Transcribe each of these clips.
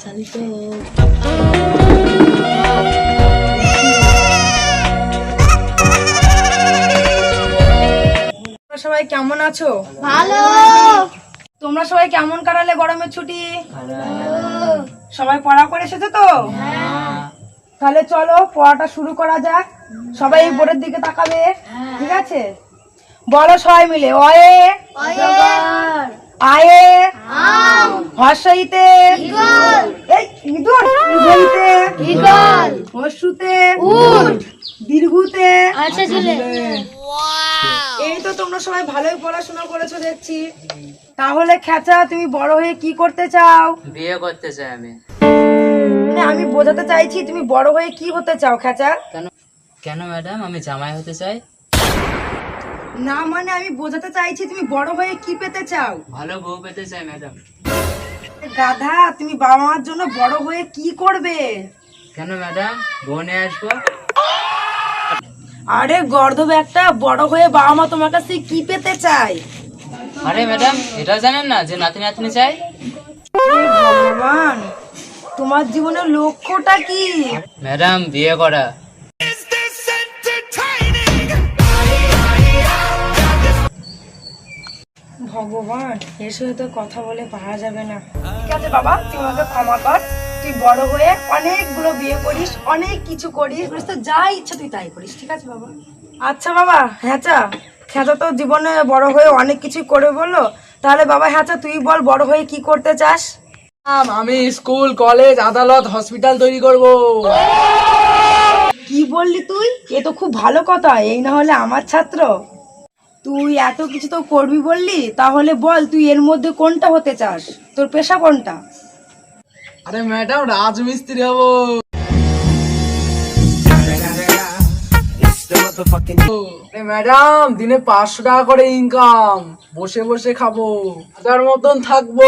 চালিত। সবাই কেমন আছো? ভালো। তোমরা সবাই কেমন কাটালে গরমের ছুটি? সবাই পড়া করে এসেছো তো? তাহলে চলো পড়াটা শুরু করা যাক। সবাই এই বোর্ডের দিকে তাকাবে, ঠিক আছে? বলো সবাই মিলে, অয়ে আয়ে হর্ষইতে এই ইঁদুর, ইঁদুরইতে হর্ষুতে দীর্ঘুতে। আচ্ছা ছেলে। এই তো তোমরা সবাই ভালোই পড়াশোনা করেছো দেখছি। তাহলে খেচা, তুমি বড় হয়ে কি করতে চাও? বিয়ে করতে চাই আমি। মানে আমি বোঝাতে চাইছি তুমি বড় হয়ে কি হতে চাও খেচা? কেন ম্যাডাম, আমি জামাই হতে চাই। না মানে আমি বোঝাতে চাইছি তুমি বড় হয়ে কি পেতে চাও? ভালো বউ পেতে চাই ম্যাডাম। গাধা, তুমি বাবা মার জন্য বড় হয়ে কি করবে? কেন ম্যাডাম, বউ নিয়ে আসবো। আরে গর্দভ একটা, বড় হয়ে বাবা মা তোমার কাছে কি পেতে চায়? আরে ম্যাডাম, এটা জানেন না যে নাতি নাতনি চাই? হে ভগবান, তোমার জীবনের লক্ষ্যটা কি? ম্যাডাম, বিয়ে করা। ভগবান, এর সাথে তো কথা বলে পারা যাবে না। ঠিক আছে বাবা, তুই আমাকে ক্ষমা কর। তুই বড় হয়ে অনেকগুলো বিয়ে করিস, অনেক কিছু করিস, তো যা ইচ্ছা তুই তাই করিস, ঠিক আছে বাবা? আচ্ছা বাবা, হ্যাঁচা খেঁচা তো জীবনে বড় হয়ে অনেক কিছু করে বললো। তাহলে বাবা হ্যাঁচা তুই বল, বড় হয়ে কি করতে চাস? আমি স্কুল, কলেজ, আদালত, হসপিটাল তৈরি করব। কি বললি তুই? এ তো খুব ভালো কথা। এই না হলে আমার ছাত্র। তুই এত কিছু তো করবি বললি, তাহলে বল তুই এর মধ্যে কোনটা হতে চাস? তোর পেশা কোনটা? আরে ম্যাডাম, রাজমিস্ত্রি হব। ম্যাডাম, দিনে 500 টাকা করে ইনকাম, বসে বসে খাবো, হাজার মতন থাকবো।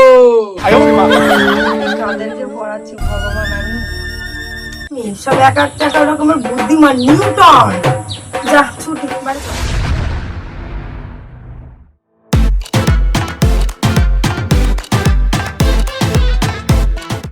তাদেরকে পড়াচ্ছি ভগবান আমি। সব এক একটা রকমের বুদ্ধিমান নিউটন। যা ছুটি বাড়ি চল।